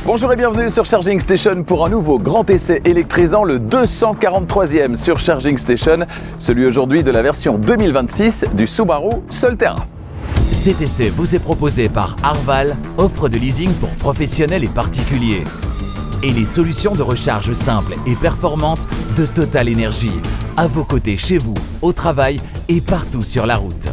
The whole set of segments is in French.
Bonjour et bienvenue sur Charging Station pour un nouveau grand essai électrisant, le 243e sur Charging Station, celui aujourd'hui de la version 2026 du Subaru Solterra. Cet essai vous est proposé par Arval, offre de leasing pour professionnels et particuliers. Et les solutions de recharge simples et performantes de Total Energy, à vos côtés chez vous, au travail et partout sur la route.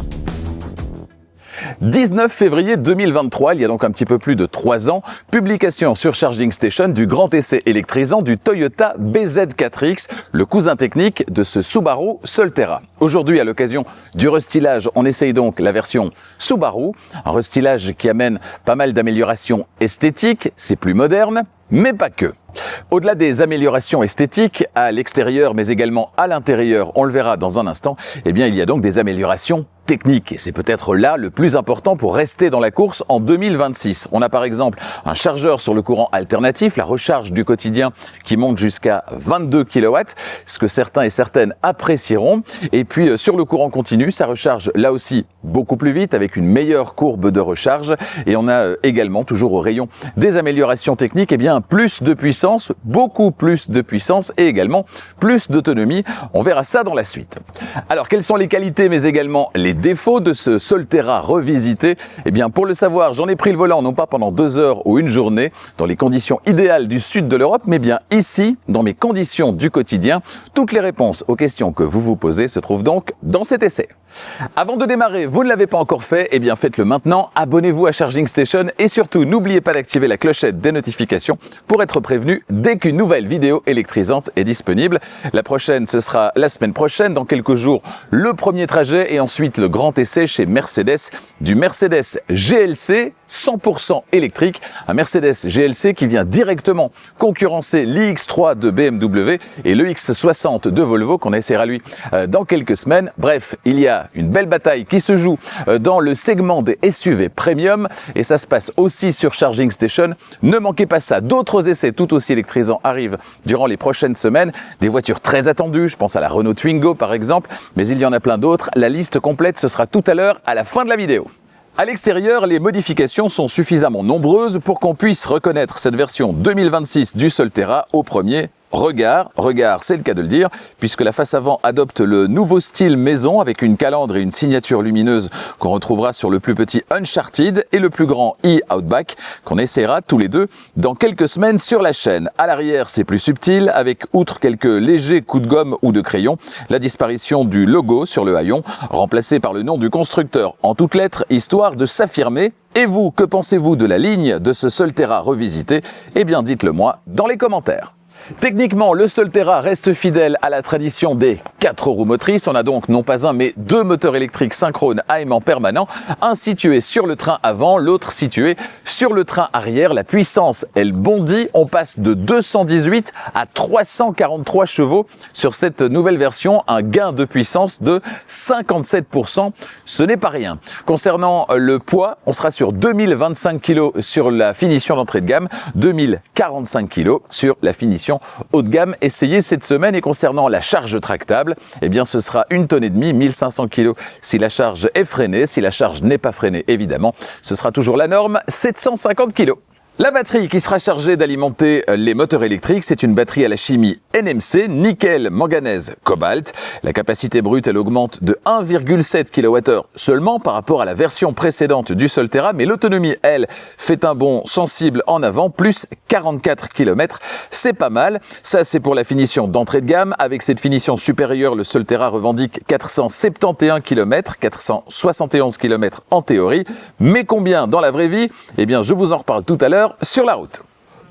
19 février 2023, il y a donc un petit peu plus de 3 ans, publication sur Charging Station du grand essai électrisant du Toyota BZ4X, le cousin technique de ce Subaru Solterra. Aujourd'hui, à l'occasion du restylage, on essaye donc la version Subaru, un restylage qui amène pas mal d'améliorations esthétiques, c'est plus moderne, mais pas que. Au-delà des améliorations esthétiques à l'extérieur mais également à l'intérieur, on le verra dans un instant, eh bien il y a donc des améliorations techniques et c'est peut-être là le plus important pour rester dans la course en 2026. On a par exemple un chargeur sur le courant alternatif, la recharge du quotidien qui monte jusqu'à 22 kW, ce que certains et certaines apprécieront. Et puis sur le courant continu, ça recharge là aussi beaucoup plus vite avec une meilleure courbe de recharge. Et on a également, toujours au rayon des améliorations techniques, eh bien plus de puissance, beaucoup plus de puissance et également plus d'autonomie. On verra ça dans la suite. Alors quelles sont les qualités mais également les défauts de ce Solterra revisité? Eh bien pour le savoir, j'en ai pris le volant non pas pendant 2 heures ou une journée dans les conditions idéales du sud de l'Europe, mais bien ici, dans mes conditions du quotidien. Toutes les réponses aux questions que vous vous posez se trouvent donc dans cet essai. Avant de démarrer, vous ne l'avez pas encore fait, eh bien faites-le maintenant, abonnez-vous à Charging Station et surtout n'oubliez pas d'activer la clochette des notifications pour être prévenu dès qu'une nouvelle vidéo électrisante est disponible. La prochaine, ce sera la semaine prochaine, dans quelques jours, le premier trajet et ensuite le grand essai chez Mercedes du Mercedes GLC 100% électrique, un Mercedes GLC qui vient directement concurrencer l'iX3 de BMW et le X60 de Volvo qu'on essaiera lui dans quelques semaines. Bref, il y a une belle bataille qui se joue dans le segment des SUV premium et ça se passe aussi sur Charging Station. Ne manquez pas ça, d'autres essais tout aussi électrisants arrivent durant les prochaines semaines, des voitures très attendues, je pense à la Renault Twingo par exemple, mais il y en a plein d'autres. La liste complète, ce sera tout à l'heure à la fin de la vidéo. À l'extérieur, les modifications sont suffisamment nombreuses pour qu'on puisse reconnaître cette version 2026 du Solterra au premier regard, c'est le cas de le dire, puisque la face avant adopte le nouveau style maison avec une calandre et une signature lumineuse qu'on retrouvera sur le plus petit Uncharted et le plus grand e-Outback qu'on essaiera tous les deux dans quelques semaines sur la chaîne. À l'arrière, c'est plus subtil avec, outre quelques légers coups de gomme ou de crayon, la disparition du logo sur le haillon, remplacé par le nom du constructeur en toutes lettres, histoire de s'affirmer. Et vous, que pensez-vous de la ligne de ce Solterra revisité? Eh bien, dites-le moi dans les commentaires. Techniquement, le Solterra reste fidèle à la tradition des 4 roues motrices. On a donc non pas un mais 2 moteurs électriques synchrones à aimant permanent, un situé sur le train avant, l'autre situé sur le train arrière. La puissance, elle bondit, on passe de 218 à 343 chevaux sur cette nouvelle version, un gain de puissance de 57%, ce n'est pas rien. Concernant le poids, on sera sur 2025 kg sur la finition d'entrée de gamme, 2045 kg sur la finition haut de gamme essayé cette semaine. Et concernant la charge tractable, eh bien ce sera 1,5 tonne, 1500 kg si la charge est freinée. Si la charge n'est pas freinée, évidemment, ce sera toujours la norme, 750 kg. La batterie qui sera chargée d'alimenter les moteurs électriques, c'est une batterie à la chimie NMC, nickel, manganèse, cobalt. La capacité brute, elle augmente de 1,7 kWh seulement par rapport à la version précédente du Solterra, mais l'autonomie, elle, fait un bond sensible en avant, plus 44 km. C'est pas mal. Ça, c'est pour la finition d'entrée de gamme. Avec cette finition supérieure, le Solterra revendique 471 km, 471 km en théorie. Mais combien dans la vraie vie? Eh bien, je vous en reparle tout à l'heure sur la route.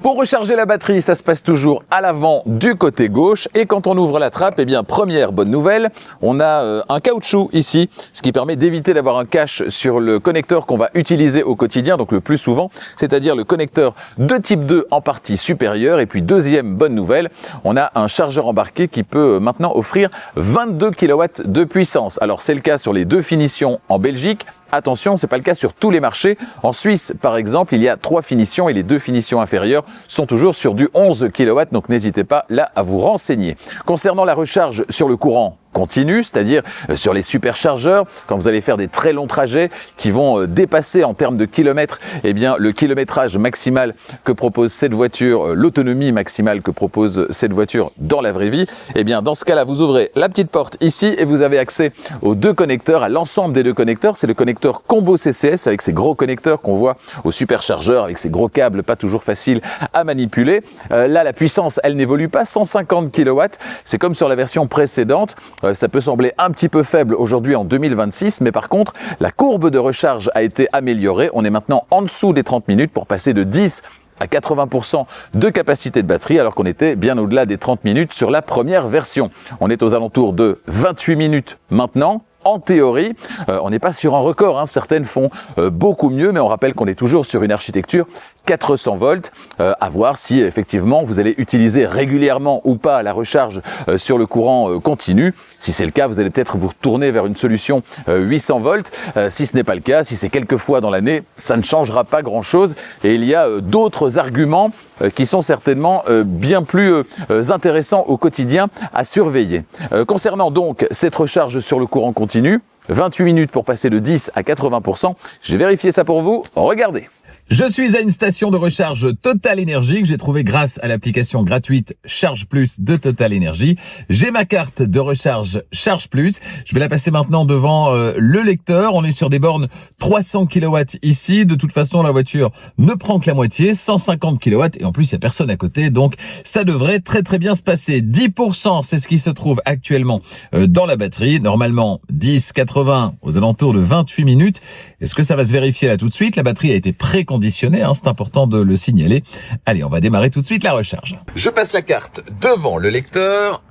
Pour recharger la batterie, ça se passe toujours à l'avant du côté gauche et quand on ouvre la trappe, eh bien première bonne nouvelle, on a un caoutchouc ici, ce qui permet d'éviter d'avoir un cache sur le connecteur qu'on va utiliser au quotidien, donc le plus souvent, c'est-à-dire le connecteur de type 2 en partie supérieure. Et puis deuxième bonne nouvelle, on a un chargeur embarqué qui peut maintenant offrir 22 kW de puissance. Alors c'est le cas sur les 2 finitions en Belgique. Attention, c'est pas le cas sur tous les marchés. En Suisse, par exemple, il y a 3 finitions et les 2 finitions inférieures sont toujours sur du 11 kW, donc n'hésitez pas là à vous renseigner. Concernant la recharge sur le courant continu, c'est-à-dire sur les superchargeurs, quand vous allez faire des très longs trajets qui vont dépasser en termes de kilomètres, eh bien, le kilométrage maximal que propose cette voiture, l'autonomie maximale que propose cette voiture dans la vraie vie, eh bien, dans ce cas-là, vous ouvrez la petite porte ici et vous avez accès aux deux connecteurs, à l'ensemble des deux connecteurs. C'est le connecteur Combo CCS avec ces gros connecteurs qu'on voit au superchargeur, avec ces gros câbles pas toujours faciles à manipuler. Là, la puissance, elle n'évolue pas, 150 kW. C'est comme sur la version précédente. Ça peut sembler un petit peu faible aujourd'hui en 2026, mais par contre, la courbe de recharge a été améliorée. On est maintenant en dessous des 30 minutes pour passer de 10 à 80% de capacité de batterie, alors qu'on était bien au-delà des 30 minutes sur la première version. On est aux alentours de 28 minutes maintenant. En théorie, on n'est pas sur un record, hein. Certaines font beaucoup mieux, mais on rappelle qu'on est toujours sur une architecture 400 volts, à voir si effectivement vous allez utiliser régulièrement ou pas la recharge sur le courant continu. Si c'est le cas, vous allez peut-être vous retourner vers une solution 800 volts. Si ce n'est pas le cas, si c'est quelques fois dans l'année, ça ne changera pas grand-chose. Et il y a d'autres arguments qui sont certainement bien plus intéressants au quotidien à surveiller. Concernant donc cette recharge sur le courant continu, 28 minutes pour passer de 10 à 80%. J'ai vérifié ça pour vous. Regardez. Je suis à une station de recharge Total Energy que j'ai trouvée grâce à l'application gratuite Charge Plus de Total Energy. J'ai ma carte de recharge Charge Plus. Je vais la passer maintenant devant le lecteur. On est sur des bornes 300 kW ici. De toute façon, la voiture ne prend que la moitié, 150 kW. Et en plus, il n'y a personne à côté. Donc, ça devrait très très bien se passer. 10%, c'est ce qui se trouve actuellement dans la batterie. Normalement, 10, 80 aux alentours de 28 minutes. Est-ce que ça va se vérifier là tout de suite? La batterie a été préconditionnée, hein, c'est important de le signaler. Allez, on va démarrer tout de suite la recharge. Je passe la carte devant le lecteur,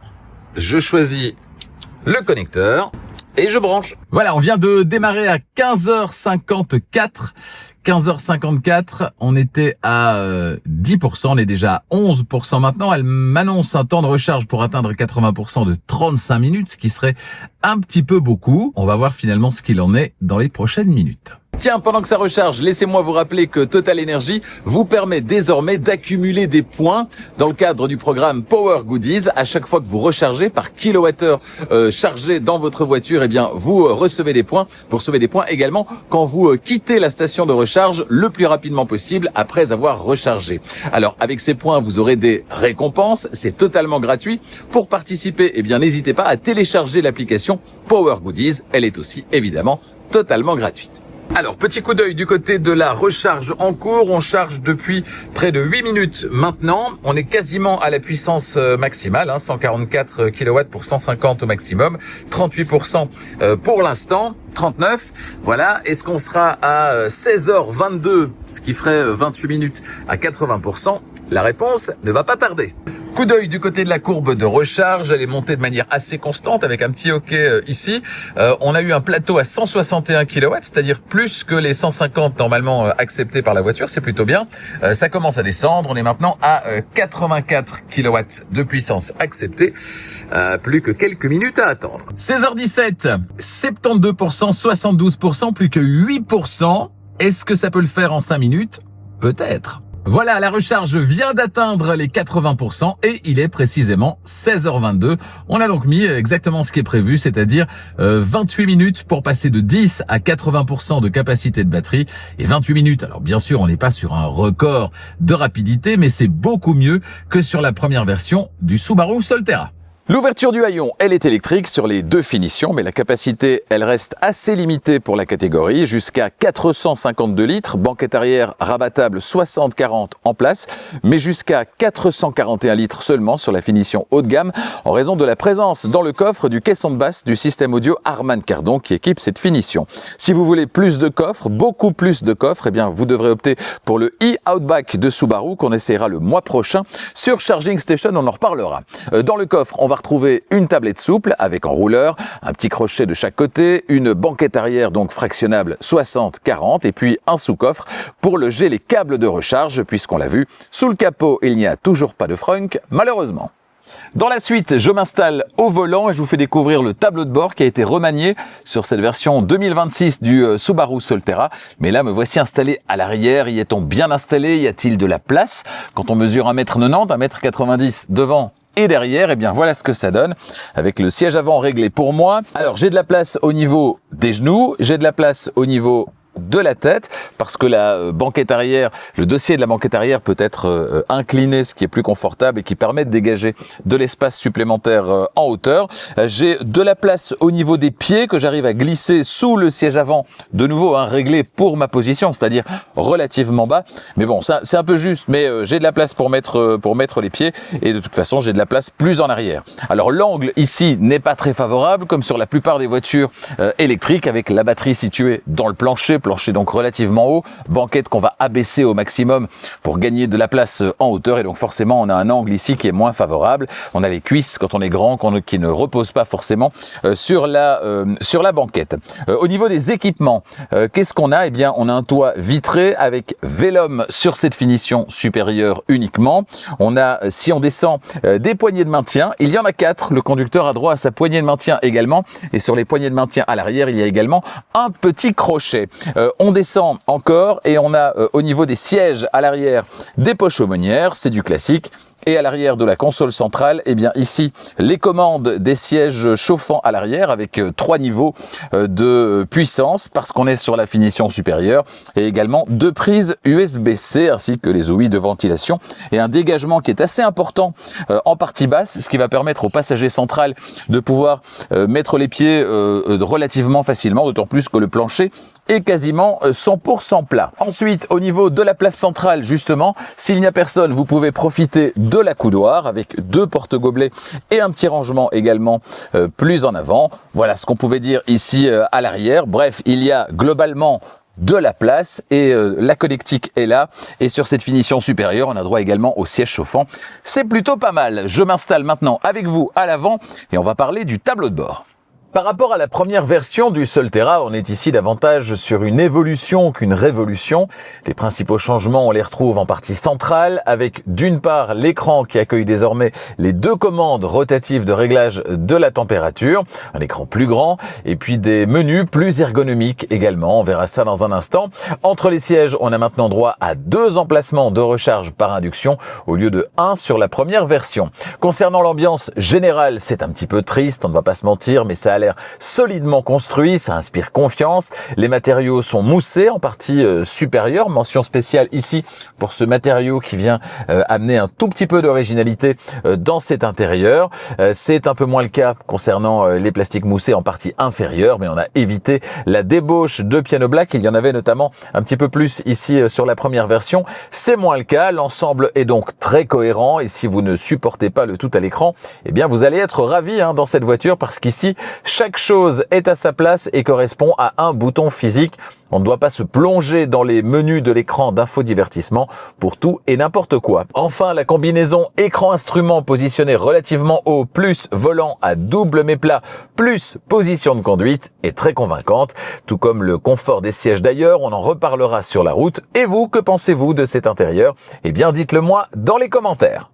je choisis le connecteur et je branche. Voilà, on vient de démarrer à 15h54. 15h54, on était à 10%, on est déjà à 11% maintenant. Elle m'annonce un temps de recharge pour atteindre 80% de 35 minutes, ce qui serait un petit peu beaucoup. On va voir finalement ce qu'il en est dans les prochaines minutes. Tiens, pendant que ça recharge, laissez-moi vous rappeler que Total Energy vous permet désormais d'accumuler des points dans le cadre du programme Power Goodies. À chaque fois que vous rechargez par kilowattheure chargé dans votre voiture, eh bien vous recevez des points. Vous recevez des points également quand vous quittez la station de recharge le plus rapidement possible après avoir rechargé. Alors avec ces points, vous aurez des récompenses. C'est totalement gratuit. Pour participer, eh bien n'hésitez pas à télécharger l'application Power Goodies. Elle est aussi évidemment totalement gratuite. Alors, petit coup d'œil du côté de la recharge en cours. On charge depuis près de 8 minutes maintenant. On est quasiment à la puissance maximale, hein, 144 kW pour 150 au maximum, 38% pour l'instant, 39. Voilà. Est-ce qu'on sera à 16h22, ce qui ferait 28 minutes à 80%? La réponse ne va pas tarder. Coup d'œil du côté de la courbe de recharge, elle est montée de manière assez constante avec un petit hockey ici. On a eu un plateau à 161 kW, c'est-à-dire plus que les 150 normalement acceptés par la voiture, c'est plutôt bien. Ça commence à descendre, on est maintenant à 84 kW de puissance acceptée. Plus que quelques minutes à attendre. 16h17, 72%, 72%, plus que 8%. Est-ce que ça peut le faire en 5 minutes? Peut-être. Voilà, la recharge vient d'atteindre les 80% et il est précisément 16h22. On a donc mis exactement ce qui est prévu, c'est-à-dire 28 minutes pour passer de 10 à 80% de capacité de batterie et 28 minutes. Alors bien sûr, on n'est pas sur un record de rapidité, mais c'est beaucoup mieux que sur la première version du Subaru Solterra. L'ouverture du haillon, elle est électrique sur les deux finitions, mais la capacité, elle reste assez limitée pour la catégorie, jusqu'à 452 litres, banquette arrière rabattable 60-40 en place, mais jusqu'à 441 litres seulement sur la finition haut de gamme, en raison de la présence dans le coffre du caisson de basse du système audio Harman Kardon qui équipe cette finition. Si vous voulez plus de coffres, beaucoup plus de coffres, eh bien vous devrez opter pour le e-Outback de Subaru qu'on essaiera le mois prochain sur Charging Station, on en reparlera. Dans le coffre, on va retrouver une tablette souple avec enrouleur, un petit crochet de chaque côté, une banquette arrière donc fractionnable 60-40 et puis un sous-coffre pour loger les câbles de recharge puisqu'on l'a vu, sous le capot il n'y a toujours pas de frunk malheureusement. Dans la suite, je m'installe au volant et je vous fais découvrir le tableau de bord qui a été remanié sur cette version 2026 du Subaru Solterra. Mais là, me voici installé à l'arrière. Y est-on bien installé? Y a-t-il de la place? Quand on mesure 1m90, 1m90 devant et derrière, eh bien voilà ce que ça donne avec le siège avant réglé pour moi. Alors j'ai de la place au niveau des genoux, j'ai de la place au niveau de la tête, parce que la banquette arrière, le dossier de la banquette arrière peut être incliné, ce qui est plus confortable et qui permet de dégager de l'espace supplémentaire en hauteur. J'ai de la place au niveau des pieds que j'arrive à glisser sous le siège avant, de nouveau réglé pour ma position, c'est-à-dire relativement bas. Mais bon, ça c'est un peu juste, mais j'ai de la place pour mettre les pieds et de toute façon j'ai de la place plus en arrière. Alors l'angle ici n'est pas très favorable, comme sur la plupart des voitures électriques, avec la batterie située dans le plancher donc relativement haut, banquette qu'on va abaisser au maximum pour gagner de la place en hauteur, et donc forcément on a un angle ici qui est moins favorable. On a les cuisses quand on est grand qui ne reposent pas forcément sur la banquette. Au niveau des équipements, qu'est-ce qu'on a? Eh bien on a un toit vitré avec vélum sur cette finition supérieure uniquement. On a, si on descend, des poignées de maintien. Il y en a 4. Le conducteur a droit à sa poignée de maintien également, et sur les poignées de maintien à l'arrière, il y a également un petit crochet. On descend encore et on a au niveau des sièges à l'arrière des poches aumônières, c'est du classique. Et à l'arrière de la console centrale, eh bien ici, les commandes des sièges chauffants à l'arrière avec 3 niveaux de puissance parce qu'on est sur la finition supérieure, et également 2 prises USB-C ainsi que les ouïes de ventilation et un dégagement qui est assez important en partie basse, ce qui va permettre au passager central de pouvoir mettre les pieds relativement facilement, d'autant plus que le plancher est quasiment 100% plat. Ensuite, au niveau de la place centrale, justement, s'il n'y a personne, vous pouvez profiter de la coudoir avec 2 porte-gobelets et un petit rangement également plus en avant. Voilà ce qu'on pouvait dire ici à l'arrière. Bref, il y a globalement de la place et la connectique est là, et sur cette finition supérieure on a droit également au siège chauffant. C'est plutôt pas mal. Je m'installe maintenant avec vous à l'avant et on va parler du tableau de bord. Par rapport à la première version du Solterra, on est ici davantage sur une évolution qu'une révolution. Les principaux changements, on les retrouve en partie centrale, avec d'une part l'écran qui accueille désormais les 2 commandes rotatives de réglage de la température, un écran plus grand, et puis des menus plus ergonomiques également, on verra ça dans un instant. Entre les sièges, on a maintenant droit à 2 emplacements de recharge par induction, au lieu de 1 sur la première version. Concernant l'ambiance générale, c'est un petit peu triste, on ne va pas se mentir, mais ça a l'air solidement construit, ça inspire confiance. Les matériaux sont moussés en partie supérieure, mention spéciale ici pour ce matériau qui vient amener un tout petit peu d'originalité dans cet intérieur. C'est un peu moins le cas concernant les plastiques moussés en partie inférieure, mais on a évité la débauche de piano black. Il y en avait notamment un petit peu plus ici sur la première version. C'est moins le cas, l'ensemble est donc très cohérent, et si vous ne supportez pas le tout à l'écran, eh bien vous allez être ravis dans cette voiture, parce qu'ici chaque chose est à sa place et correspond à un bouton physique. On ne doit pas se plonger dans les menus de l'écran d'infodivertissement pour tout et n'importe quoi. Enfin, la combinaison écran-instrument positionné relativement haut plus volant à double méplat plus position de conduite est très convaincante, tout comme le confort des sièges d'ailleurs. On en reparlera sur la route. Et vous, que pensez-vous de cet intérieur? Eh bien, dites-le moi dans les commentaires.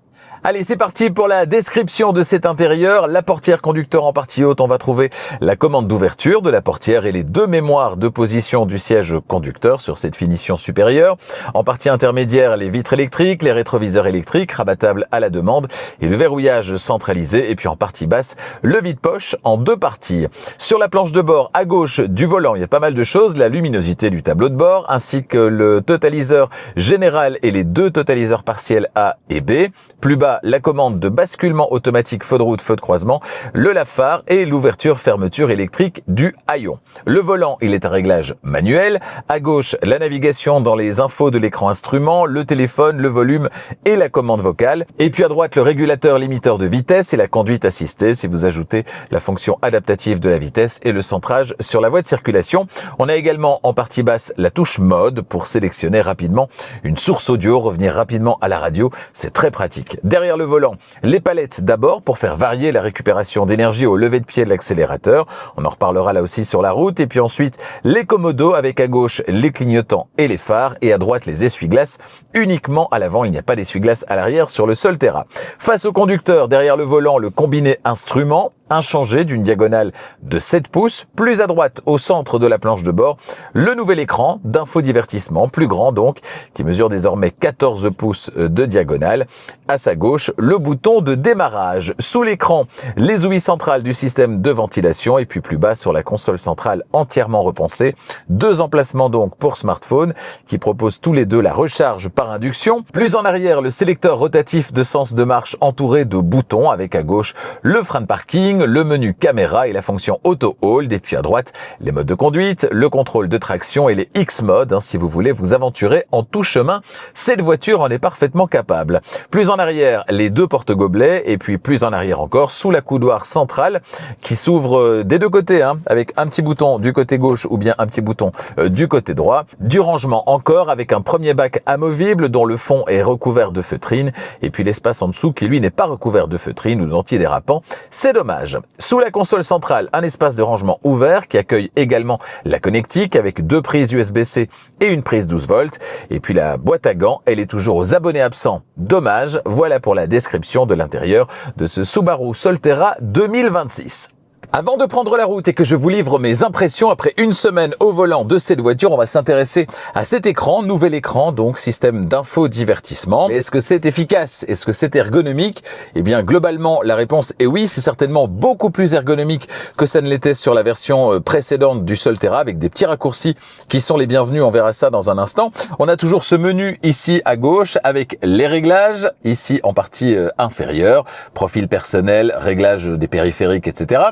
Allez, c'est parti pour la description de cet intérieur. La portière conducteur en partie haute, on va trouver la commande d'ouverture de la portière et les 2 mémoires de position du siège conducteur sur cette finition supérieure. En partie intermédiaire, les vitres électriques, les rétroviseurs électriques rabattables à la demande et le verrouillage centralisé. Et puis en partie basse, le vide-poche en 2 parties. Sur la planche de bord à gauche du volant, il y a pas mal de choses. La luminosité du tableau de bord ainsi que le totaliseur général et les 2 totaliseurs partiels A et B. Plus bas, la commande de basculement automatique feu de route, feu de croisement, le lave-phare et l'ouverture-fermeture électrique du haillon. Le volant, il est à réglage manuel. À gauche, la navigation dans les infos de l'écran instrument, le téléphone, le volume et la commande vocale. Et puis à droite, le régulateur limiteur de vitesse et la conduite assistée si vous ajoutez la fonction adaptative de la vitesse et le centrage sur la voie de circulation. On a également en partie basse la touche mode pour sélectionner rapidement une source audio, revenir rapidement à la radio. C'est très pratique. Derrière Derrière le volant, les palettes d'abord pour faire varier la récupération d'énergie au lever de pied de l'accélérateur. On en reparlera là aussi sur la route. Et puis ensuite, les commodos avec à gauche les clignotants et les phares et à droite les essuie-glaces uniquement à l'avant. Il n'y a pas d'essuie-glaces à l'arrière sur le Solterra. Face au conducteur, derrière le volant, le combiné instrument inchangé d'une diagonale de 7 pouces. Plus à droite, au centre de la planche de bord, le nouvel écran d'infodivertissement, plus grand donc, qui mesure désormais 14 pouces de diagonale. À sa gauche, le bouton de démarrage. Sous l'écran, les ouïes centrales du système de ventilation et puis plus bas sur la console centrale entièrement repensée. 2 emplacements donc pour smartphone qui proposent tous les deux la recharge par induction. Plus en arrière, le sélecteur rotatif de sens de marche entouré de boutons avec à gauche le frein de parking, le menu caméra et la fonction auto hold, et puis à droite les modes de conduite, le contrôle de traction et les X-modes si vous voulez vous aventurer en tout chemin. Cette voiture en est parfaitement capable. Plus en arrière, les 2 porte-gobelets et puis plus en arrière encore sous la coudoir centrale qui s'ouvre des deux côtés avec un petit bouton du côté gauche ou bien un petit bouton du côté droit. Du rangement encore avec un premier bac amovible dont le fond est recouvert de feutrine et puis l'espace en dessous qui lui n'est pas recouvert de feutrine ou d'antidérapant. C'est dommage. Sous la console centrale, un espace de rangement ouvert qui accueille également la connectique avec 2 prises USB-C et une prise 12 volts. Et puis la boîte à gants, elle est toujours aux abonnés absents. Dommage. Voilà pour la description de l'intérieur de ce Subaru Solterra 2026. Avant de prendre la route et que je vous livre mes impressions après une semaine au volant de cette voiture, on va s'intéresser à cet écran, nouvel écran, donc système d'infodivertissement. Est-ce que c'est efficace? Est-ce que c'est ergonomique? Eh bien, globalement, la réponse est oui, c'est certainement beaucoup plus ergonomique que ça ne l'était sur la version précédente du Solterra avec des petits raccourcis qui sont les bienvenus, on verra ça dans un instant. On a toujours ce menu ici à gauche avec les réglages, ici en partie inférieure, profil personnel, réglage des périphériques, etc.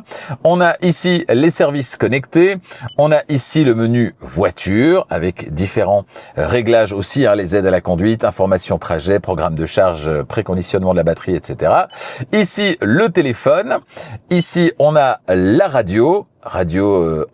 On a ici les services connectés, on a ici le menu voiture avec différents réglages aussi, les aides à la conduite, information trajet, programme de charge, préconditionnement de la batterie, etc. Ici le téléphone, ici on a la radio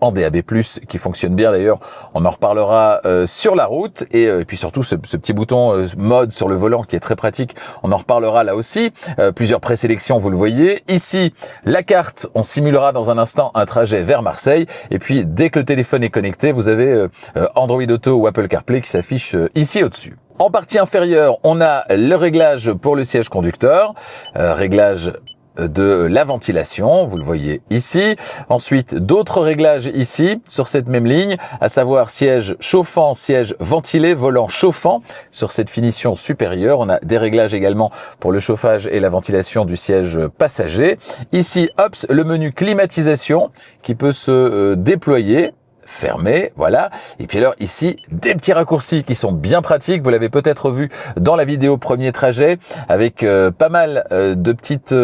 en DAB+, qui fonctionne bien d'ailleurs, on en reparlera sur la route, et puis surtout ce petit bouton mode sur le volant qui est très pratique, on en reparlera là aussi, plusieurs présélections vous le voyez, ici la carte, on simulera dans un instant un trajet vers Marseille, et puis dès que le téléphone est connecté, vous avez Android Auto ou Apple CarPlay qui s'affiche ici au-dessus. En partie inférieure, on a le réglage pour le siège conducteur, réglage de la ventilation, vous le voyez ici. Ensuite, d'autres réglages ici, sur cette même ligne, à savoir siège chauffant, siège ventilé, volant chauffant. Sur cette finition supérieure, on a des réglages également pour le chauffage et la ventilation du siège passager. Ici, hop, le menu climatisation qui peut se déployer. Fermé, voilà. Et puis alors ici, des petits raccourcis qui sont bien pratiques. Vous l'avez peut-être vu dans la vidéo premier trajet avec pas mal de petites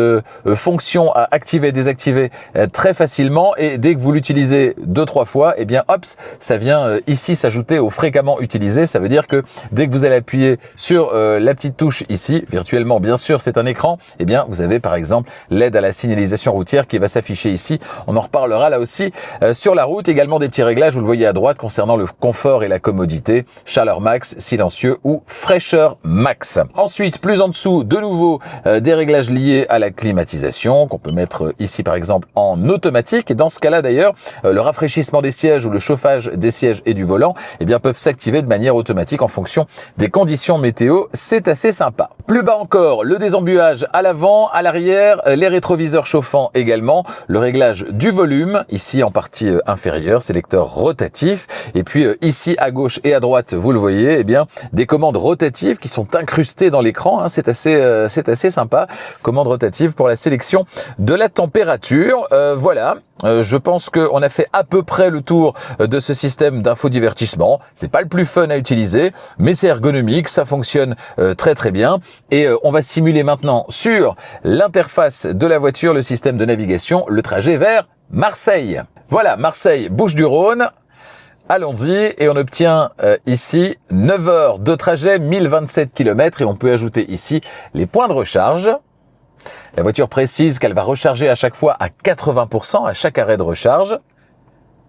fonctions à activer et désactiver très facilement. Et dès que vous l'utilisez 2-3 fois, eh bien hop, ça vient ici s'ajouter au fréquemment utilisé. Ça veut dire que dès que vous allez appuyer sur la petite touche ici, virtuellement bien sûr c'est un écran, eh bien vous avez par exemple l'aide à la signalisation routière qui va s'afficher ici. On en reparlera là aussi sur la route. Également des petits réglages, vous le voyez à droite, concernant le confort et la commodité, chaleur max, silencieux ou fraîcheur max. Ensuite, plus en dessous, de nouveau, des réglages liés à la climatisation, qu'on peut mettre ici par exemple en automatique. Et dans ce cas-là d'ailleurs, le rafraîchissement des sièges ou le chauffage des sièges et du volant, eh bien, peuvent s'activer de manière automatique en fonction des conditions météo. C'est assez sympa. Plus bas encore, le désembuage à l'avant, à l'arrière, les rétroviseurs chauffants également, le réglage du volume, ici en partie inférieure, sélecteur rotatif, et puis ici à gauche et à droite, vous le voyez, eh bien des commandes rotatives qui sont incrustées dans l'écran, c'est assez sympa. Commandes rotatives pour la sélection de la température. Voilà. Je pense qu'on a fait à peu près le tour de ce système d'infodivertissement. C'est pas le plus fun à utiliser, mais c'est ergonomique, ça fonctionne très très bien. Et on va simuler maintenant sur l'interface de la voiture le système de navigation, le trajet vers Marseille. Voilà, Marseille, Bouches-du-Rhône. Allons-y, et on obtient ici 9 heures de trajet, 1027 km, et on peut ajouter ici les points de recharge. La voiture précise qu'elle va recharger à chaque fois à 80% à chaque arrêt de recharge,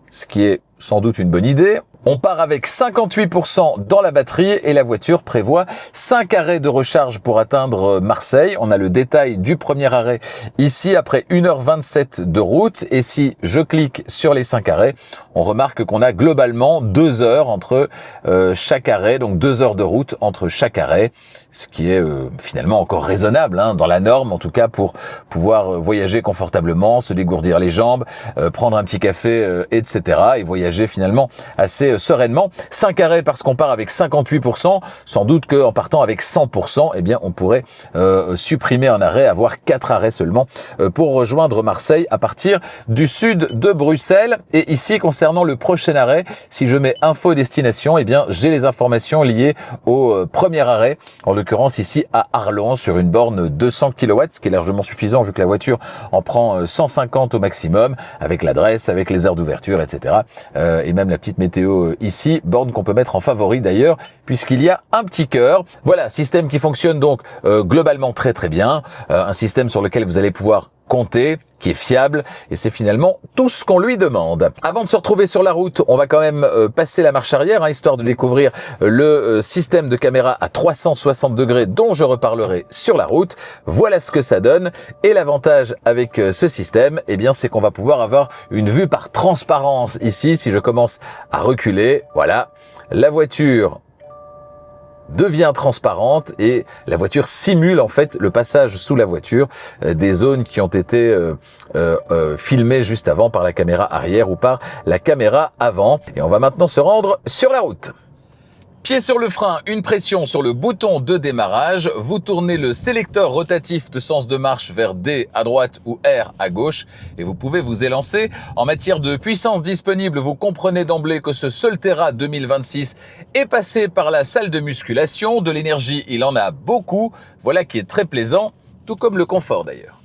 ce qui est sans doute une bonne idée. On part avec 58% dans la batterie et la voiture prévoit 5 arrêts de recharge pour atteindre Marseille. On a le détail du premier arrêt ici après 1h27 de route. Et si je clique sur les 5 arrêts, on remarque qu'on a globalement 2 heures entre chaque arrêt, donc 2 heures de route entre chaque arrêt, ce qui est finalement encore raisonnable, hein, dans la norme en tout cas, pour pouvoir voyager confortablement, se dégourdir les jambes, prendre un petit café, etc. et voyager finalement assez sereinement. 5 arrêts parce qu'on part avec 58%, sans doute qu'en partant avec 100%, eh bien on pourrait supprimer un arrêt, avoir 4 arrêts seulement pour rejoindre Marseille à partir du sud de Bruxelles. Et ici, concernant le prochain arrêt, si je mets info destination, eh bien j'ai les informations liées au premier arrêt, en l'occurrence ici à Arlon, sur une borne 200 kW, ce qui est largement suffisant vu que la voiture en prend 150 au maximum, avec l'adresse, avec les heures d'ouverture, etc. Et même la petite météo ici, borne qu'on peut mettre en favori d'ailleurs, puisqu'il y a un petit cœur. Voilà, système qui fonctionne donc globalement très très bien, un système sur lequel vous allez pouvoir compter, qui est fiable, et c'est finalement tout ce qu'on lui demande. Avant de se retrouver sur la route, on va quand même passer la marche arrière, hein, histoire de découvrir le système de caméra à 360 degrés dont je reparlerai sur la route. Voilà ce que ça donne, et l'avantage avec ce système, eh bien, c'est qu'on va pouvoir avoir une vue par transparence ici. Si je commence à reculer, voilà, la voiture devient transparente et la voiture simule en fait le passage sous la voiture des zones qui ont été filmées juste avant par la caméra arrière ou par la caméra avant. Et on va maintenant se rendre sur la route. Pied sur le frein, une pression sur le bouton de démarrage, vous tournez le sélecteur rotatif de sens de marche vers D à droite ou R à gauche et vous pouvez vous élancer. En matière de puissance disponible, vous comprenez d'emblée que ce Solterra 2026 est passé par la salle de musculation. De l'énergie, il en a beaucoup, voilà qui est très plaisant, tout comme le confort d'ailleurs.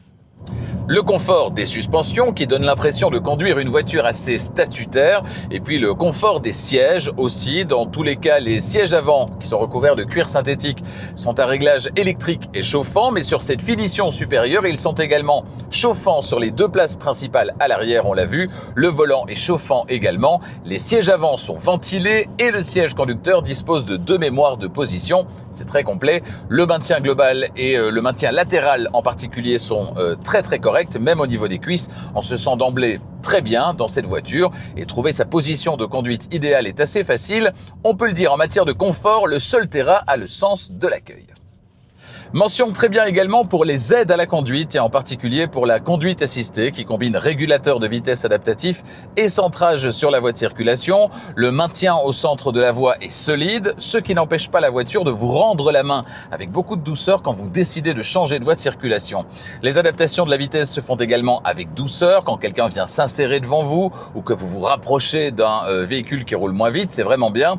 Le confort des suspensions qui donne l'impression de conduire une voiture assez statutaire, et puis le confort des sièges aussi. Dans tous les cas, les sièges avant qui sont recouverts de cuir synthétique sont à réglage électrique et chauffant, mais sur cette finition supérieure, ils sont également chauffants sur les 2 places principales à l'arrière, on l'a vu. Le volant est chauffant également. Les sièges avant sont ventilés et le siège conducteur dispose de 2 mémoires de position. C'est très complet. Le maintien global et le maintien latéral en particulier sont très corrects. Même au niveau des cuisses, on se sent d'emblée très bien dans cette voiture et trouver sa position de conduite idéale est assez facile. On peut le dire, en matière de confort, le Solterra a le sens de l'accueil. Mention très bien également pour les aides à la conduite et en particulier pour la conduite assistée qui combine régulateur de vitesse adaptatif et centrage sur la voie de circulation. Le maintien au centre de la voie est solide, ce qui n'empêche pas la voiture de vous rendre la main avec beaucoup de douceur quand vous décidez de changer de voie de circulation. Les adaptations de la vitesse se font également avec douceur quand quelqu'un vient s'insérer devant vous ou que vous vous rapprochez d'un véhicule qui roule moins vite, c'est vraiment bien.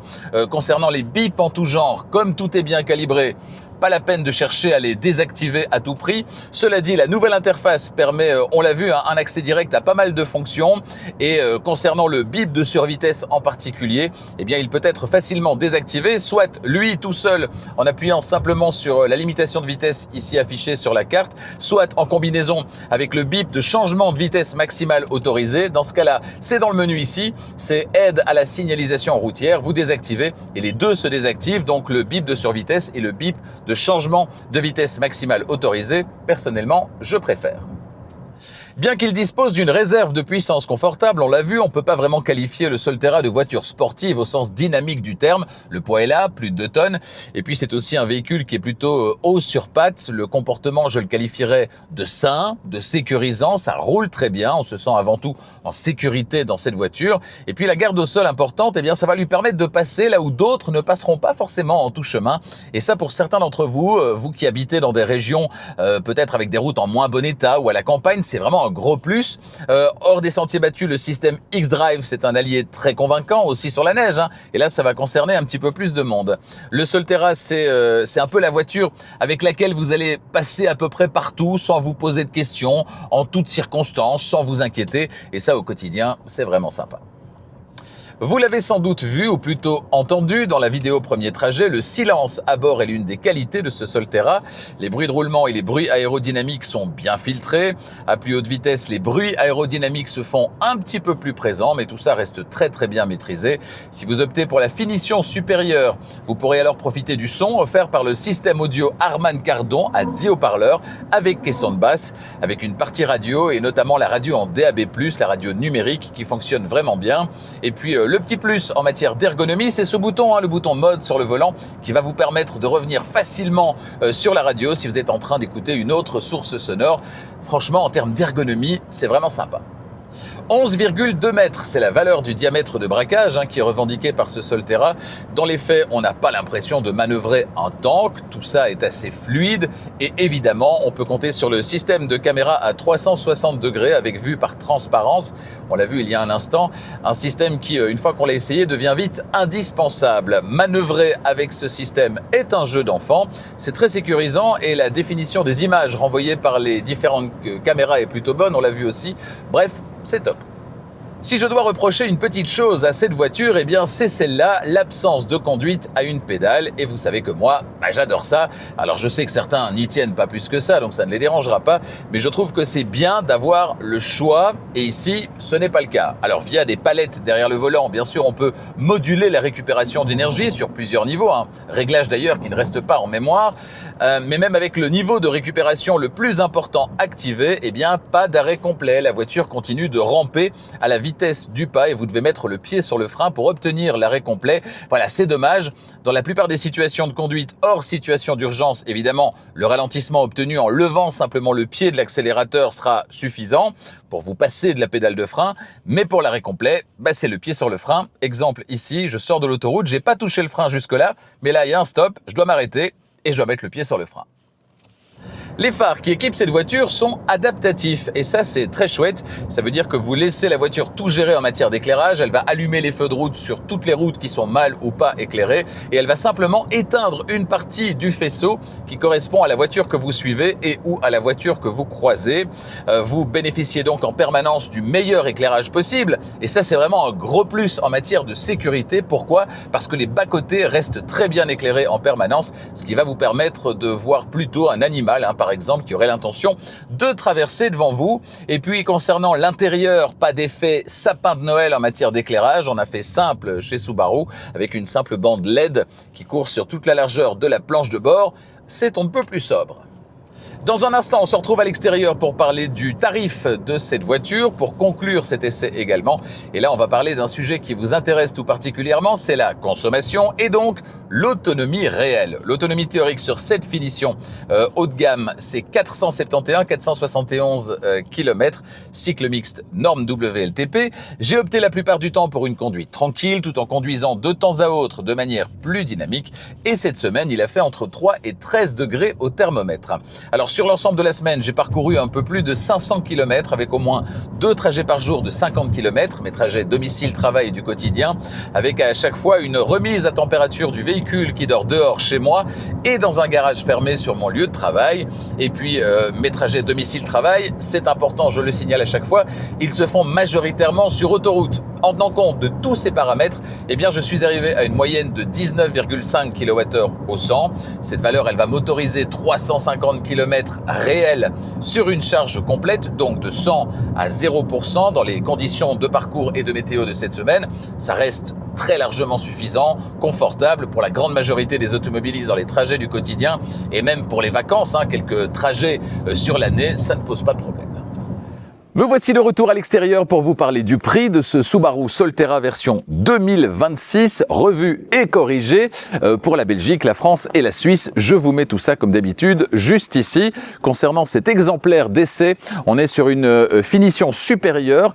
Concernant les bips en tout genre, comme tout est bien calibré, pas la peine de chercher à les désactiver à tout prix. Cela dit, la nouvelle interface permet, on l'a vu, un accès direct à pas mal de fonctions. Et concernant le bip de survitesse en particulier, eh bien, il peut être facilement désactivé, soit lui tout seul en appuyant simplement sur la limitation de vitesse ici affichée sur la carte, soit en combinaison avec le bip de changement de vitesse maximale autorisé. Dans ce cas-là, c'est dans le menu ici, c'est aide à la signalisation routière, vous désactivez et les deux se désactivent, donc le bip de survitesse et le bip de changement de vitesse maximale autorisé. Personnellement, je préfère. Bien qu'il dispose d'une réserve de puissance confortable, on l'a vu, on peut pas vraiment qualifier le Solterra de voiture sportive au sens dynamique du terme. Le poids est là, plus de 2 tonnes. Et puis c'est aussi un véhicule qui est plutôt haut sur pattes. Le comportement, je le qualifierais de sain, de sécurisant. Ça roule très bien. On se sent avant tout en sécurité dans cette voiture. Et puis la garde au sol importante, eh bien ça va lui permettre de passer là où d'autres ne passeront pas forcément en tout chemin. Et ça, pour certains d'entre vous, vous qui habitez dans des régions peut-être avec des routes en moins bon état ou à la campagne, c'est vraiment un gros plus. Hors des sentiers battus, le système X-Drive, c'est un allié très convaincant aussi sur la neige, hein. Et là, ça va concerner un petit peu plus de monde. Le Solterra, c'est un peu la voiture avec laquelle vous allez passer à peu près partout sans vous poser de questions, en toutes circonstances, sans vous inquiéter. Et ça, au quotidien, c'est vraiment sympa. Vous l'avez sans doute vu ou plutôt entendu dans la vidéo premier trajet, le silence à bord est l'une des qualités de ce Solterra. Les bruits de roulement et les bruits aérodynamiques sont bien filtrés. À plus haute vitesse, les bruits aérodynamiques se font un petit peu plus présents, mais tout ça reste très bien maîtrisé. Si vous optez pour la finition supérieure, vous pourrez alors profiter du son offert par le système audio Harman Kardon à 10 haut-parleurs avec caisson de basse, avec une partie radio et notamment la radio en DAB+, la radio numérique qui fonctionne vraiment bien. Et puis le petit plus en matière d'ergonomie, c'est ce bouton, le bouton mode sur le volant qui va vous permettre de revenir facilement sur la radio si vous êtes en train d'écouter une autre source sonore. Franchement, en termes d'ergonomie, c'est vraiment sympa. 11,2 mètres, c'est la valeur du diamètre de braquage qui est revendiqué par ce Solterra. Dans les faits, on n'a pas l'impression de manœuvrer un tank, tout ça est assez fluide et évidemment, on peut compter sur le système de caméra à 360 degrés avec vue par transparence. On l'a vu il y a un instant, un système qui, une fois qu'on l'a essayé, devient vite indispensable. Manœuvrer avec ce système est un jeu d'enfant, c'est très sécurisant et la définition des images renvoyées par les différentes caméras est plutôt bonne, on l'a vu aussi. Bref, c'est top. Si je dois reprocher une petite chose à cette voiture, eh bien c'est celle-là, l'absence de conduite à une pédale. Et vous savez que moi, j'adore ça. Alors je sais que certains n'y tiennent pas plus que ça, donc ça ne les dérangera pas. Mais je trouve que c'est bien d'avoir le choix. Et ici, ce n'est pas le cas. Alors via des palettes derrière le volant, bien sûr, on peut moduler la récupération d'énergie sur plusieurs niveaux. Réglage d'ailleurs qui ne reste pas en mémoire. Mais même avec le niveau de récupération le plus important activé, eh bien pas d'arrêt complet. La voiture continue de ramper à la vitesse du pas et vous devez mettre le pied sur le frein pour obtenir l'arrêt complet. Voilà, c'est dommage. Dans la plupart des situations de conduite, hors situation d'urgence, évidemment, le ralentissement obtenu en levant simplement le pied de l'accélérateur sera suffisant pour vous passer de la pédale de frein. Mais pour l'arrêt complet, c'est le pied sur le frein. Exemple ici, je sors de l'autoroute, j'ai pas touché le frein jusque-là, mais là, il y a un stop, je dois m'arrêter et je dois mettre le pied sur le frein. Les phares qui équipent cette voiture sont adaptatifs et ça c'est très chouette. Ça veut dire que vous laissez la voiture tout gérer en matière d'éclairage. Elle va allumer les feux de route sur toutes les routes qui sont mal ou pas éclairées et elle va simplement éteindre une partie du faisceau qui correspond à la voiture que vous suivez et ou à la voiture que vous croisez. Vous bénéficiez donc en permanence du meilleur éclairage possible et ça c'est vraiment un gros plus en matière de sécurité. Pourquoi ? Parce que les bas-côtés restent très bien éclairés en permanence, ce qui va vous permettre de voir plutôt un animal, par exemple, qui aurait l'intention de traverser devant vous. Et puis, concernant l'intérieur, pas d'effet sapin de Noël en matière d'éclairage. On a fait simple chez Subaru avec une simple bande LED qui court sur toute la largeur de la planche de bord. C'est on ne peut plus sobre. Dans un instant, on se retrouve à l'extérieur pour parler du tarif de cette voiture, pour conclure cet essai également. Et là, on va parler d'un sujet qui vous intéresse tout particulièrement, c'est la consommation et donc l'autonomie réelle. L'autonomie théorique sur cette finition haut de gamme, c'est 471 km, cycle mixte norme WLTP. J'ai opté la plupart du temps pour une conduite tranquille, tout en conduisant de temps à autre de manière plus dynamique. Et cette semaine, il a fait entre 3 et 13 degrés au thermomètre. Alors sur l'ensemble de la semaine, j'ai parcouru un peu plus de 500 km avec au moins 2 trajets par jour de 50 km, mes trajets domicile-travail du quotidien, avec à chaque fois une remise à température du véhicule qui dort dehors chez moi et dans un garage fermé sur mon lieu de travail. Et puis mes trajets domicile-travail, c'est important, je le signale à chaque fois, ils se font majoritairement sur autoroute. En tenant compte de tous ces paramètres, eh bien je suis arrivé à une moyenne de 19,5 kWh au 100. Cette valeur, elle va m'autoriser 350 km réels sur une charge complète, donc de 100 à 0% dans les conditions de parcours et de météo de cette semaine. Ça reste très largement suffisant, confortable pour la grande majorité des automobilistes dans les trajets du quotidien et même pour les vacances, quelques trajets sur l'année, ça ne pose pas de problème. Me voici de retour à l'extérieur pour vous parler du prix de ce Subaru Solterra version 2026, revu et corrigé pour la Belgique, la France et la Suisse. Je vous mets tout ça comme d'habitude juste ici. Concernant cet exemplaire d'essai, on est sur une finition supérieure,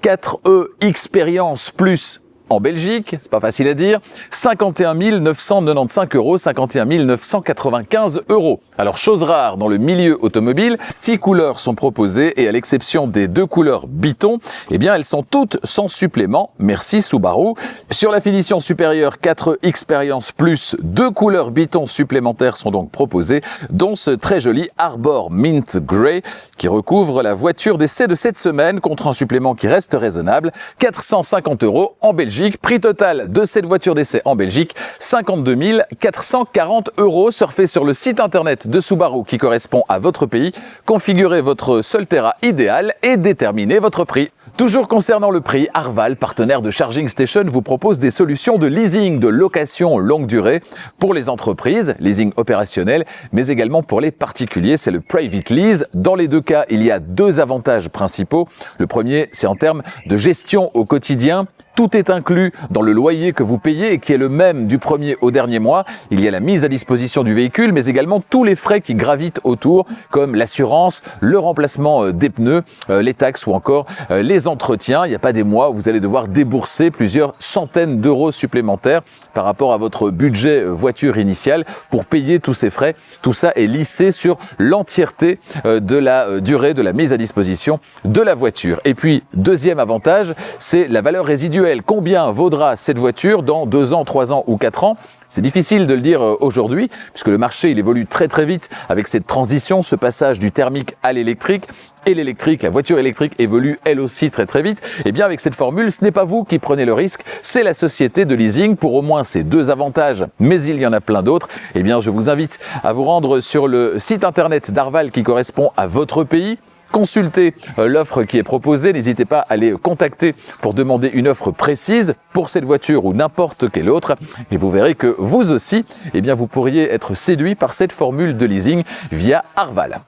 4E Experience Plus en Belgique, c'est pas facile à dire, 51 995 €, 51 995 €. Alors, chose rare dans le milieu automobile, 6 couleurs sont proposées et à l'exception des 2 couleurs Biton, eh bien, elles sont toutes sans supplément. Merci Subaru. Sur la finition supérieure 4 Experience Plus, 2 couleurs Biton supplémentaires sont donc proposées, dont ce très joli Arbor Mint Grey qui recouvre la voiture d'essai de cette semaine contre un supplément qui reste raisonnable, 450 € en Belgique Belgique. Prix total de cette voiture d'essai en Belgique, 52 440 €. Surfez sur le site internet de Subaru qui correspond à votre pays, configurez votre Solterra idéal et déterminez votre prix. Toujours concernant le prix, Arval, partenaire de Charging Station, vous propose des solutions de leasing, de location longue durée pour les entreprises, leasing opérationnel, mais également pour les particuliers, c'est le private lease. Dans les deux cas, il y a deux avantages principaux. Le premier, c'est en termes de gestion au quotidien. Tout est inclus dans le loyer que vous payez et qui est le même du premier au dernier mois. Il y a la mise à disposition du véhicule, mais également tous les frais qui gravitent autour, comme l'assurance, le remplacement des pneus, les taxes ou encore les entretiens. Il n'y a pas des mois où vous allez devoir débourser plusieurs centaines d'euros supplémentaires par rapport à votre budget voiture initial pour payer tous ces frais. Tout ça est lissé sur l'entièreté de la durée de la mise à disposition de la voiture. Et puis, deuxième avantage, c'est la valeur résiduelle. Combien vaudra cette voiture dans 2 ans, 3 ans ou 4 ans? C'est difficile de le dire aujourd'hui, puisque le marché il évolue très très vite avec cette transition, ce passage du thermique à l'électrique. Et l'électrique, la voiture électrique évolue elle aussi très très vite. Et bien avec cette formule, ce n'est pas vous qui prenez le risque, c'est la société de leasing pour au moins ces deux avantages, mais il y en a plein d'autres. Eh bien je vous invite à vous rendre sur le site internet d'Arval qui correspond à votre pays. Consultez l'offre qui est proposée, n'hésitez pas à les contacter pour demander une offre précise pour cette voiture ou n'importe quelle autre et vous verrez que vous aussi, eh bien, vous pourriez être séduit par cette formule de leasing via Arval.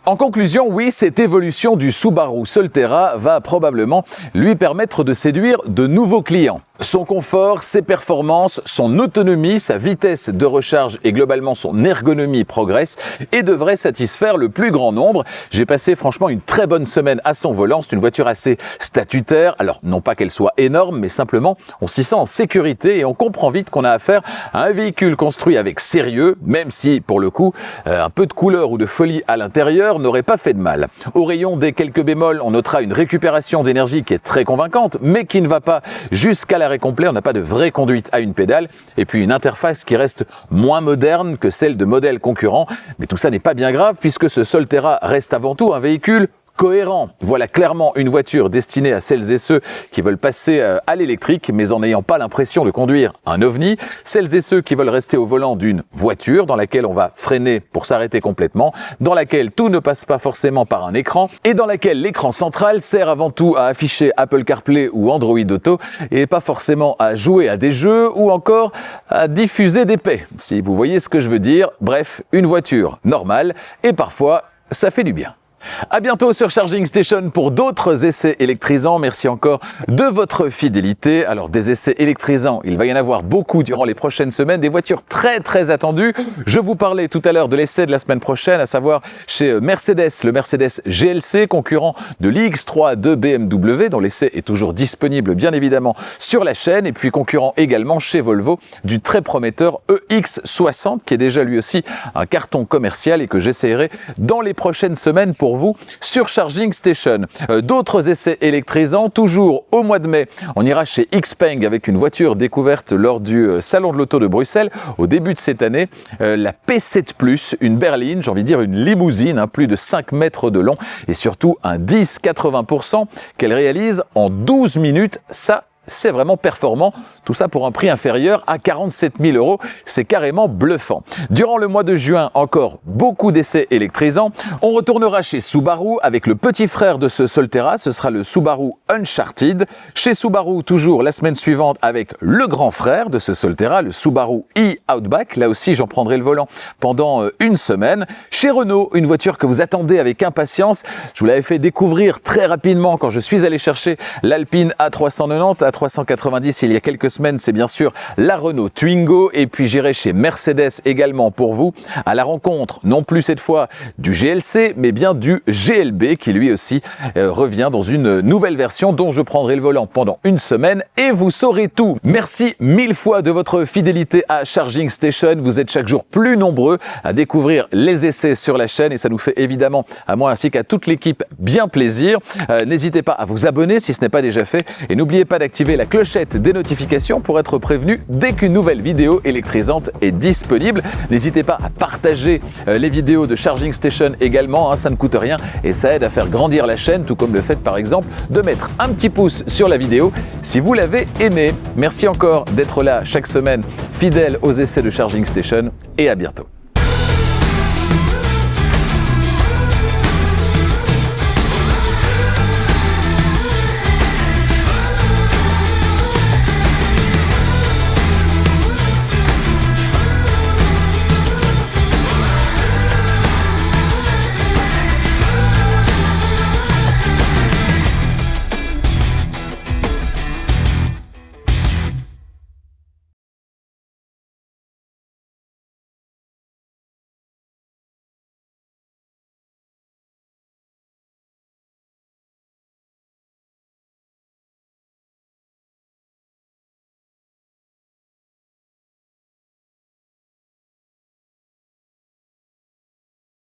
En conclusion, oui, cette évolution du Subaru Solterra va probablement lui permettre de séduire de nouveaux clients. Son confort, ses performances, son autonomie, sa vitesse de recharge et globalement son ergonomie progressent et devraient satisfaire le plus grand nombre. J'ai passé franchement une très bonne semaine à son volant. C'est une voiture assez statutaire. Alors, non pas qu'elle soit énorme, mais simplement, on s'y sent en sécurité et on comprend vite qu'on a affaire à un véhicule construit avec sérieux, même si, pour le coup, un peu de couleur ou de folie à l'intérieur n'aurait pas fait de mal. Au rayon des quelques bémols, on notera une récupération d'énergie qui est très convaincante, mais qui ne va pas jusqu'à l'arrêt complet. On n'a pas de vraie conduite à une pédale et puis une interface qui reste moins moderne que celle de modèles concurrents. Mais tout ça n'est pas bien grave puisque ce Solterra reste avant tout un véhicule cohérent. Voilà clairement une voiture destinée à celles et ceux qui veulent passer à l'électrique, mais en n'ayant pas l'impression de conduire un ovni. Celles et ceux qui veulent rester au volant d'une voiture dans laquelle on va freiner pour s'arrêter complètement, dans laquelle tout ne passe pas forcément par un écran, et dans laquelle l'écran central sert avant tout à afficher Apple CarPlay ou Android Auto, et pas forcément à jouer à des jeux ou encore à diffuser des paix, si vous voyez ce que je veux dire. Bref, une voiture normale, et parfois, ça fait du bien. À bientôt sur Charging Station pour d'autres essais électrisants. Merci encore de votre fidélité. Alors des essais électrisants, il va y en avoir beaucoup durant les prochaines semaines, des voitures très très attendues. Je vous parlais tout à l'heure de l'essai de la semaine prochaine, à savoir chez Mercedes, le Mercedes GLC, concurrent de l'X3 de BMW, dont l'essai est toujours disponible bien évidemment sur la chaîne, et puis concurrent également chez Volvo du très prometteur EX60, qui est déjà lui aussi un carton commercial et que j'essaierai dans les prochaines semaines pour vous sur Charging Station. D'autres essais électrisants, toujours au mois de mai. On ira chez Xpeng avec une voiture découverte lors du Salon de l'Auto de Bruxelles au début de cette année. La P7 Plus, une berline, j'ai envie de dire une limousine, plus de 5 mètres de long et surtout un 10-80% qu'elle réalise en 12 minutes. Ça, c'est vraiment performant. Tout ça pour un prix inférieur à 47 000 €. C'est carrément bluffant. Durant le mois de juin, encore beaucoup d'essais électrisants. On retournera chez Subaru avec le petit frère de ce Solterra. Ce sera le Subaru Uncharted. Chez Subaru, toujours la semaine suivante avec le grand frère de ce Solterra, le Subaru e-Outback. Là aussi, j'en prendrai le volant pendant une semaine. Chez Renault, une voiture que vous attendez avec impatience. Je vous l'avais fait découvrir très rapidement quand je suis allé chercher l'Alpine A390, A390 il y a quelques semaines. C'est bien sûr la Renault Twingo. Et puis j'irai chez Mercedes également pour vous à la rencontre, non plus cette fois du GLC, mais bien du GLB qui lui aussi revient dans une nouvelle version dont je prendrai le volant pendant une semaine et vous saurez tout. Merci 1000 fois de votre fidélité à Charging Station. Vous êtes chaque jour plus nombreux à découvrir les essais sur la chaîne et ça nous fait évidemment, à moi ainsi qu'à toute l'équipe, bien plaisir. N'hésitez pas à vous abonner si ce n'est pas déjà fait et n'oubliez pas d'activer la clochette des notifications notification pour être prévenu dès qu'une nouvelle vidéo électrisante est disponible. N'hésitez pas à partager les vidéos de Charging Station également, ça ne coûte rien et ça aide à faire grandir la chaîne, tout comme le fait par exemple de mettre un petit pouce sur la vidéo si vous l'avez aimé. Merci encore d'être là chaque semaine, fidèle aux essais de Charging Station et à bientôt.